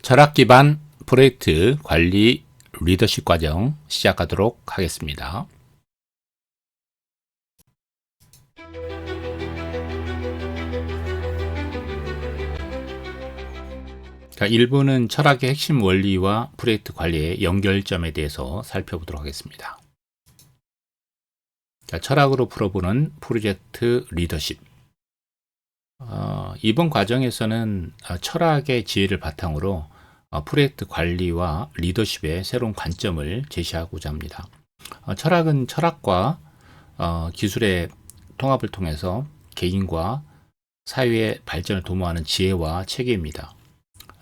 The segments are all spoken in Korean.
철학 기반 프로젝트 관리 리더십 과정 시작하도록 하겠습니다. 자, 1부는 철학의 핵심 원리와 프로젝트 관리의 연결점에 대해서 살펴보도록 하겠습니다. 자, 철학으로 풀어보는 프로젝트 리더십. 이번 과정에서는 철학의 지혜를 바탕으로 프로젝트 관리와 리더십의 새로운 관점을 제시하고자 합니다. 철학은 철학과 기술의 통합을 통해서 개인과 사회의 발전을 도모하는 지혜와 체계입니다.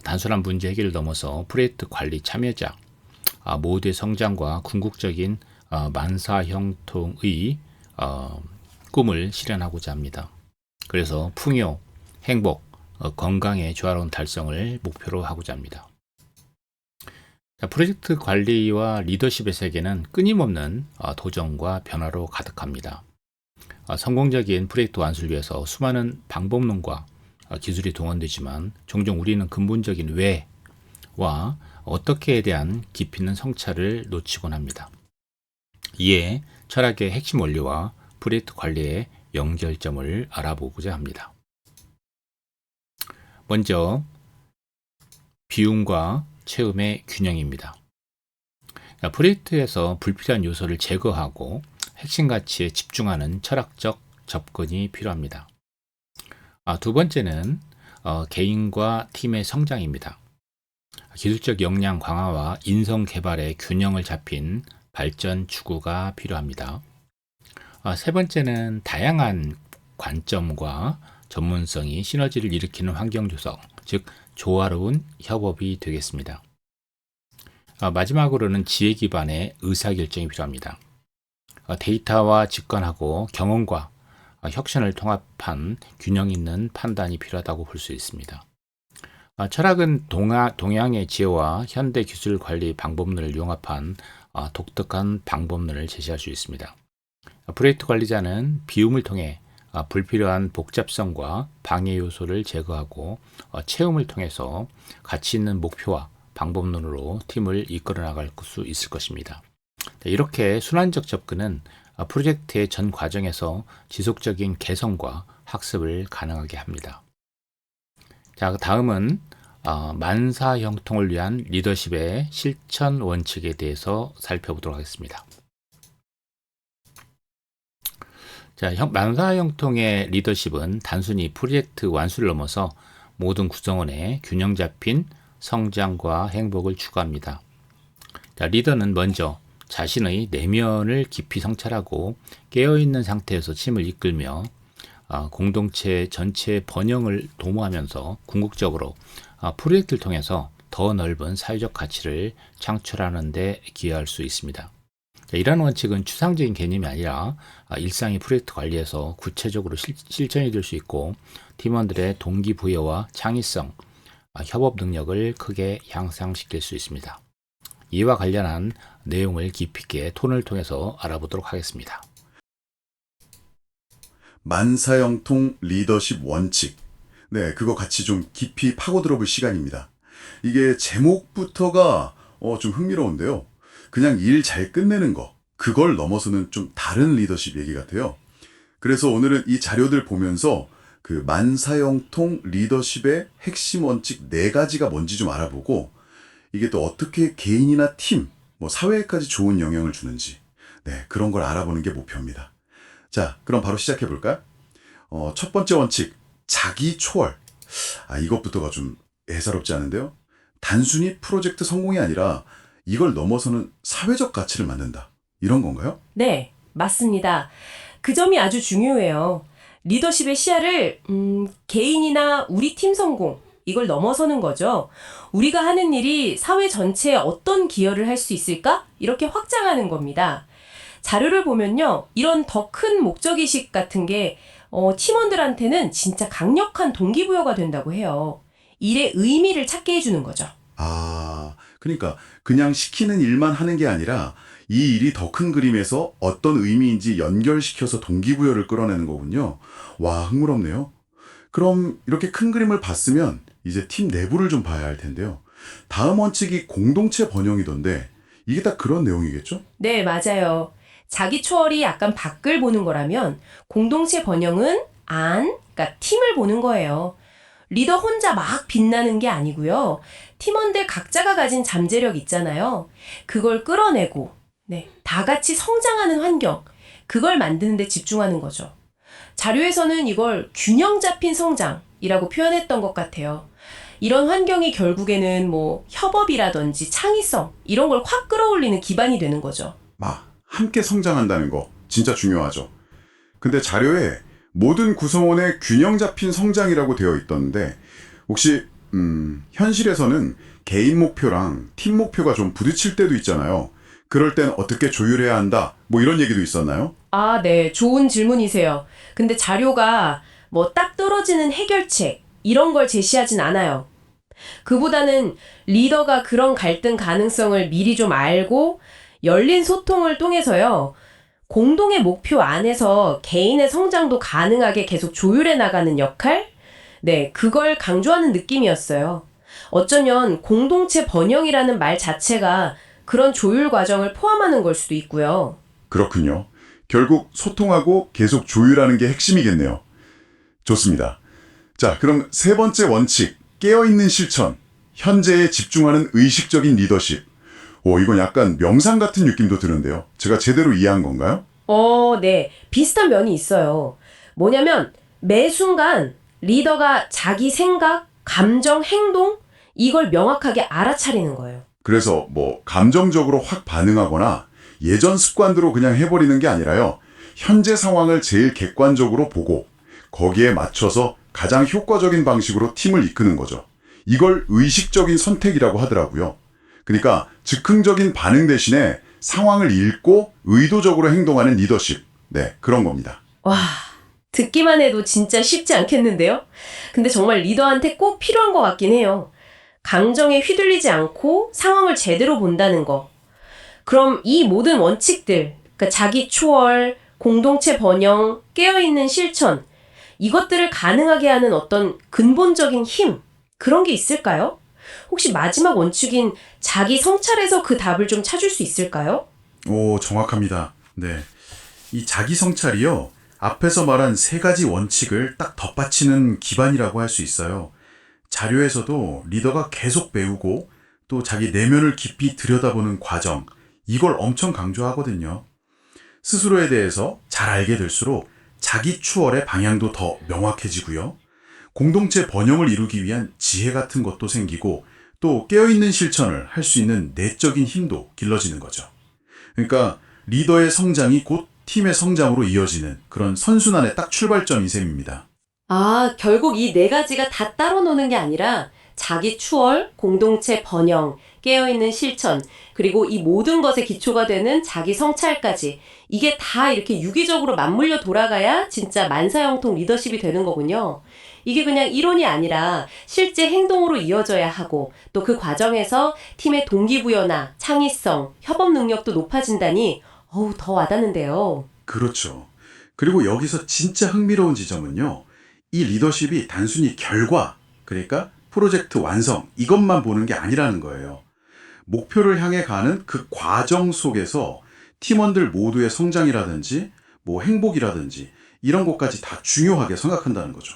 단순한 문제 해결을 넘어서 프로젝트 관리 참여자, 모두의 성장과 궁극적인 만사형통의 꿈을 실현하고자 합니다. 그래서 풍요, 행복, 건강의 조화로운 달성을 목표로 하고자 합니다. 프로젝트 관리와 리더십의 세계는 끊임없는 도전과 변화로 가득합니다. 성공적인 프로젝트 완수를 위해서 수많은 방법론과 기술이 동원되지만 종종 우리는 근본적인 왜와 어떻게에 대한 깊이 있는 성찰을 놓치곤 합니다. 이에 철학의 핵심 원리와 프로젝트 관리의 연결점을 알아보고자 합니다. 먼저 비움과 체험의 균형입니다. 프로젝트에서 불필요한 요소를 제거하고 핵심 가치에 집중하는 철학적 접근이 필요합니다. 두 번째는 개인과 팀의 성장입니다. 기술적 역량 강화와 인성 개발의 균형을 잡힌 발전 추구가 필요합니다. 세 번째는 다양한 관점과 전문성이 시너지를 일으키는 환경 조성, 즉 조화로운 협업이 되겠습니다. 마지막으로는 지혜 기반의 의사결정이 필요합니다. 데이터와 직관하고 경험과 혁신을 통합한 균형 있는 판단이 필요하다고 볼 수 있습니다. 철학은 동양의 지혜와 현대 기술 관리 방법론을 융합한 독특한 방법론을 제시할 수 있습니다. 프로젝트 관리자는 비움을 통해 불필요한 복잡성과 방해 요소를 제거하고 체험을 통해서 가치 있는 목표와 방법론으로 팀을 이끌어 나갈 수 있을 것입니다. 이렇게 순환적 접근은 프로젝트의 전 과정에서 지속적인 개선과 학습을 가능하게 합니다. 자, 다음은 만사형통을 위한 리더십의 실천 원칙에 대해서 살펴보도록 하겠습니다. 자, 만사형통의 리더십은 단순히 프로젝트 완수를 넘어서 모든 구성원의 균형 잡힌 성장과 행복을 추구합니다. 자, 리더는 먼저 자신의 내면을 깊이 성찰하고 깨어있는 상태에서 팀을 이끌며 공동체 전체의 번영을 도모하면서 궁극적으로 프로젝트를 통해서 더 넓은 사회적 가치를 창출하는 데 기여할 수 있습니다. 이러한 원칙은 추상적인 개념이 아니라 일상의 프로젝트 관리에서 구체적으로 실천이 될 수 있고 팀원들의 동기부여와 창의성, 협업 능력을 크게 향상시킬 수 있습니다. 이와 관련한 내용을 깊이 있게 톤을 통해서 알아보도록 하겠습니다. 만사형통 리더십 원칙. 네, 그거 같이 좀 깊이 파고들어 볼 시간입니다. 이게 제목부터가 좀 흥미로운데요. 그냥 일 잘 끝내는 거, 그걸 넘어서는 좀 다른 리더십 얘기 같아요. 그래서 오늘은 이 자료들 보면서 그 만사형통 리더십의 핵심 원칙 4가지가 뭔지 좀 알아보고 이게 또 어떻게 개인이나 팀, 사회에까지 좋은 영향을 주는지 그런 걸 알아보는 게 목표입니다. 자, 그럼 바로 시작해 볼까요? 첫 번째 원칙, 자기 초월. 이것부터가 좀 예사롭지 않은데요. 단순히 프로젝트 성공이 아니라 이걸 넘어서는 사회적 가치를 만든다. 이런 건가요? 네, 맞습니다. 그 점이 아주 중요해요. 리더십의 시야를 개인이나 우리 팀 성공, 이걸 넘어서는 거죠. 우리가 하는 일이 사회 전체에 어떤 기여를 할 수 있을까? 이렇게 확장하는 겁니다. 자료를 보면요. 이런 더 큰 목적의식 같은 게 팀원들한테는 진짜 강력한 동기부여가 된다고 해요. 일의 의미를 찾게 해주는 거죠. 그러니까 그냥 시키는 일만 하는 게 아니라 이 일이 더 큰 그림에서 어떤 의미인지 연결시켜서 동기부여를 끌어내는 거군요. 와, 흥미롭네요. 그럼 이렇게 큰 그림을 봤으면 이제 팀 내부를 좀 봐야 할 텐데요. 다음 원칙이 공동체 번영이던데 이게 딱 그런 내용이겠죠? 네, 맞아요. 자기 초월이 약간 밖을 보는 거라면 공동체 번영은 그러니까 팀을 보는 거예요. 리더 혼자 막 빛나는 게 아니고요. 팀원들 각자가 가진 잠재력 있잖아요. 그걸 끌어내고, 네, 다 같이 성장하는 환경, 그걸 만드는 데 집중하는 거죠. 자료에서는 이걸 균형 잡힌 성장이라고 표현했던 것 같아요. 이런 환경이 결국에는 뭐 협업이라든지 창의성 이런 걸 확 끌어올리는 기반이 되는 거죠. 함께 성장한다는 거 진짜 중요하죠. 근데 자료에 모든 구성원의 균형 잡힌 성장이라고 되어 있던데 혹시 현실에서는 개인 목표랑 팀 목표가 좀 부딪힐 때도 있잖아요. 그럴 땐 어떻게 조율해야 한다 뭐 이런 얘기도 있었나요? 아, 네. 좋은 질문이세요. 근데 자료가 뭐 딱 떨어지는 해결책 이런 걸 제시하진 않아요. 그보다는 리더가 그런 갈등 가능성을 미리 좀 알고 열린 소통을 통해서요. 공동의 목표 안에서 개인의 성장도 가능하게 계속 조율해 나가는 역할? 네, 그걸 강조하는 느낌이었어요. 어쩌면 공동체 번영이라는 말 자체가 그런 조율 과정을 포함하는 걸 수도 있고요. 그렇군요. 결국 소통하고 계속 조율하는 게 핵심이겠네요. 좋습니다. 자, 그럼 세 번째 원칙, 깨어있는 실천. 현재에 집중하는 의식적인 리더십. 이건 약간 명상 같은 느낌도 드는데요. 제가 제대로 이해한 건가요? 네. 비슷한 면이 있어요. 뭐냐면 매 순간 리더가 자기 생각, 감정, 행동 이걸 명확하게 알아차리는 거예요. 그래서 감정적으로 확 반응하거나 예전 습관대로 그냥 해버리는 게 아니라요. 현재 상황을 제일 객관적으로 보고 거기에 맞춰서 가장 효과적인 방식으로 팀을 이끄는 거죠. 이걸 의식적인 선택이라고 하더라고요. 그러니까 즉흥적인 반응 대신에 상황을 읽고 의도적으로 행동하는 리더십. 네, 그런 겁니다. 와, 듣기만 해도 진짜 쉽지 않겠는데요? 근데 정말 리더한테 꼭 필요한 것 같긴 해요. 감정에 휘둘리지 않고 상황을 제대로 본다는 거. 그럼 이 모든 원칙들, 그러니까 자기 초월, 공동체 번영, 깨어있는 실천, 이것들을 가능하게 하는 어떤 근본적인 힘, 그런 게 있을까요? 혹시 마지막 원칙인 자기 성찰에서 그 답을 좀 찾을 수 있을까요? 오, 정확합니다. 네. 이 자기 성찰이요. 앞에서 말한 세 가지 원칙을 딱 덧받치는 기반이라고 할 수 있어요. 자료에서도 리더가 계속 배우고 또 자기 내면을 깊이 들여다보는 과정, 이걸 엄청 강조하거든요. 스스로에 대해서 잘 알게 될수록 자기 추월의 방향도 더 명확해지고요. 공동체 번영을 이루기 위한 지혜 같은 것도 생기고 또 깨어있는 실천을 할 수 있는 내적인 힘도 길러지는 거죠. 그러니까 리더의 성장이 곧 팀의 성장으로 이어지는 그런 선순환의 딱 출발점인 셈입니다. 아, 결국 이 네 가지가 다 따로 노는 게 아니라 자기 추월, 공동체 번영, 깨어있는 실천, 그리고 이 모든 것의 기초가 되는 자기 성찰까지 이게 다 이렇게 유기적으로 맞물려 돌아가야 진짜 만사형통 리더십이 되는 거군요. 이게 그냥 이론이 아니라 실제 행동으로 이어져야 하고 또 그 과정에서 팀의 동기부여나 창의성, 협업 능력도 높아진다니 더 와닿는데요. 그렇죠. 그리고 여기서 진짜 흥미로운 지점은요. 이 리더십이 단순히 결과, 그러니까 프로젝트 완성, 이것만 보는 게 아니라는 거예요. 목표를 향해 가는 그 과정 속에서 팀원들 모두의 성장이라든지 행복이라든지 이런 것까지 다 중요하게 생각한다는 거죠.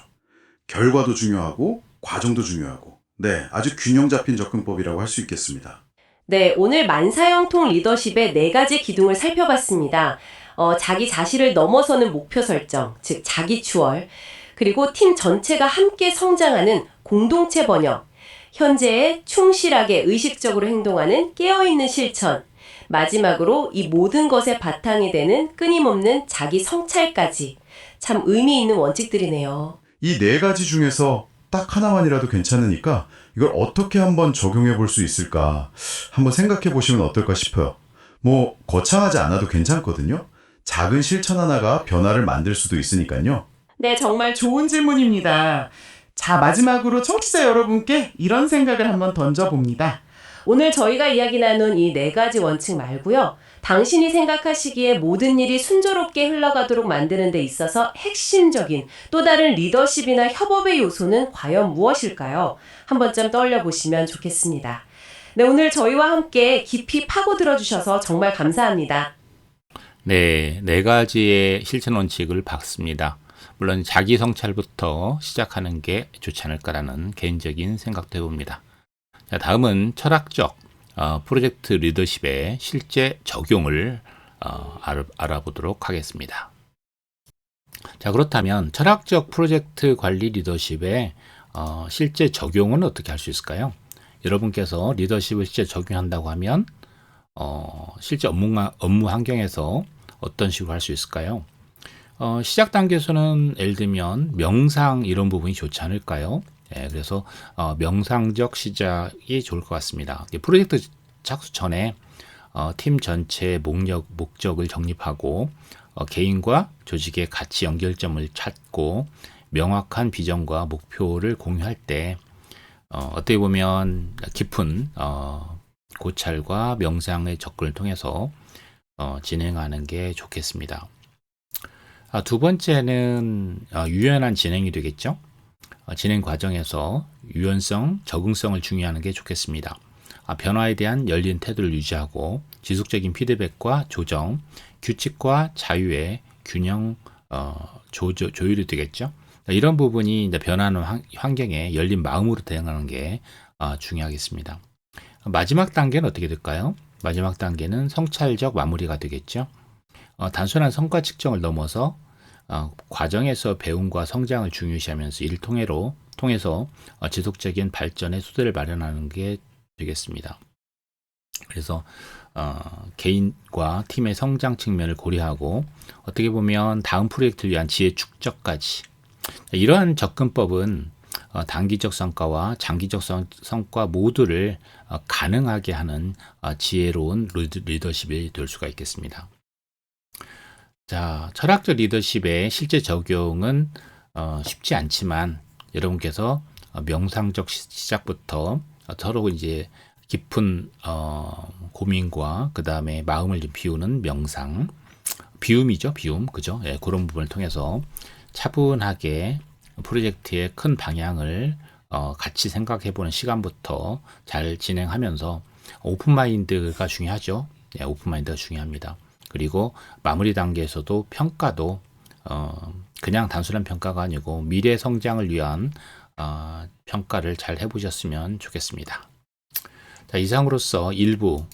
결과도 중요하고 과정도 중요하고 네, 아주 균형 잡힌 접근법이라고 할 수 있겠습니다. 네, 오늘 만사형통 리더십의 네 가지 기둥을 살펴봤습니다. 자기 자신을 넘어서는 목표 설정, 즉 자기 추월, 그리고 팀 전체가 함께 성장하는 공동체 번영, 현재에 충실하게 의식적으로 행동하는 깨어있는 실천, 마지막으로 이 모든 것의 바탕이 되는 끊임없는 자기 성찰까지 참 의미 있는 원칙들이네요. 이 네 가지 중에서 딱 하나만이라도 괜찮으니까 이걸 어떻게 한번 적용해 볼 수 있을까 한번 생각해 보시면 어떨까 싶어요. 거창하지 않아도 괜찮거든요. 작은 실천 하나가 변화를 만들 수도 있으니까요. 네, 정말 좋은 질문입니다. 자, 마지막으로 청취자 여러분께 이런 생각을 한번 던져봅니다. 오늘 저희가 이야기 나눈 이 네 가지 원칙 말고요. 당신이 생각하시기에 모든 일이 순조롭게 흘러가도록 만드는 데 있어서 핵심적인 또 다른 리더십이나 협업의 요소는 과연 무엇일까요? 한 번쯤 떠올려 보시면 좋겠습니다. 네, 오늘 저희와 함께 깊이 파고들어 주셔서 정말 감사합니다. 네, 네 가지의 실천 원칙을 봤습니다. 물론 자기 성찰부터 시작하는 게 좋지 않을까라는 개인적인 생각도 해봅니다. 자, 다음은 철학적 프로젝트 리더십의 실제 적용을 알아보도록 하겠습니다. 자, 그렇다면 철학적 프로젝트 관리 리더십의 실제 적용은 어떻게 할 수 있을까요? 여러분께서 리더십을 실제 적용한다고 하면 실제 업무 환경에서 어떤 식으로 할 수 있을까요? 시작 단계에서는 예를 들면 명상 이런 부분이 좋지 않을까요? 그래서 명상적 시작이 좋을 것 같습니다. 프로젝트 착수 전에 팀 전체의 목적을 정립하고 개인과 조직의 가치 연결점을 찾고 명확한 비전과 목표를 공유할 때 어떻게 보면 깊은 고찰과 명상의 접근을 통해서 진행하는 게 좋겠습니다. 두 번째는 유연한 진행이 되겠죠. 진행 과정에서 유연성, 적응성을 중요하는 게 좋겠습니다. 변화에 대한 열린 태도를 유지하고 지속적인 피드백과 조정, 규칙과 자유의 균형 조율이 되겠죠. 이런 부분이 이제 변하는 환경에 열린 마음으로 대응하는 게 중요하겠습니다. 마지막 단계는 어떻게 될까요? 마지막 단계는 성찰적 마무리가 되겠죠. 단순한 성과 측정을 넘어서 과정에서 배움과 성장을 중요시하면서 이를 통해서 지속적인 발전의 수단을 마련하는 게 되겠습니다. 그래서 개인과 팀의 성장 측면을 고려하고 어떻게 보면 다음 프로젝트를 위한 지혜 축적까지 이러한 접근법은 단기적 성과와 장기적 성과 모두를 가능하게 하는 지혜로운 리더십이 될 수가 있겠습니다. 자, 철학적 리더십의 실제 적용은 쉽지 않지만 여러분께서 명상적 시작부터 서로 이제 깊은 고민과 그 다음에 마음을 좀 비우는 명상, 비움이죠, 비움, 그죠? 예, 그런 부분을 통해서 차분하게 프로젝트의 큰 방향을 같이 생각해보는 시간부터 잘 진행하면서 오픈마인드가 중요하죠. 예, 오픈마인드가 중요합니다. 그리고 마무리 단계에서도 평가도 그냥 단순한 평가가 아니고 미래 성장을 위한 평가를 잘 해보셨으면 좋겠습니다. 자, 이상으로서 일부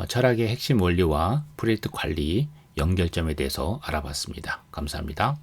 철학의 핵심 원리와 프로젝트 관리 연결점에 대해서 알아봤습니다. 감사합니다.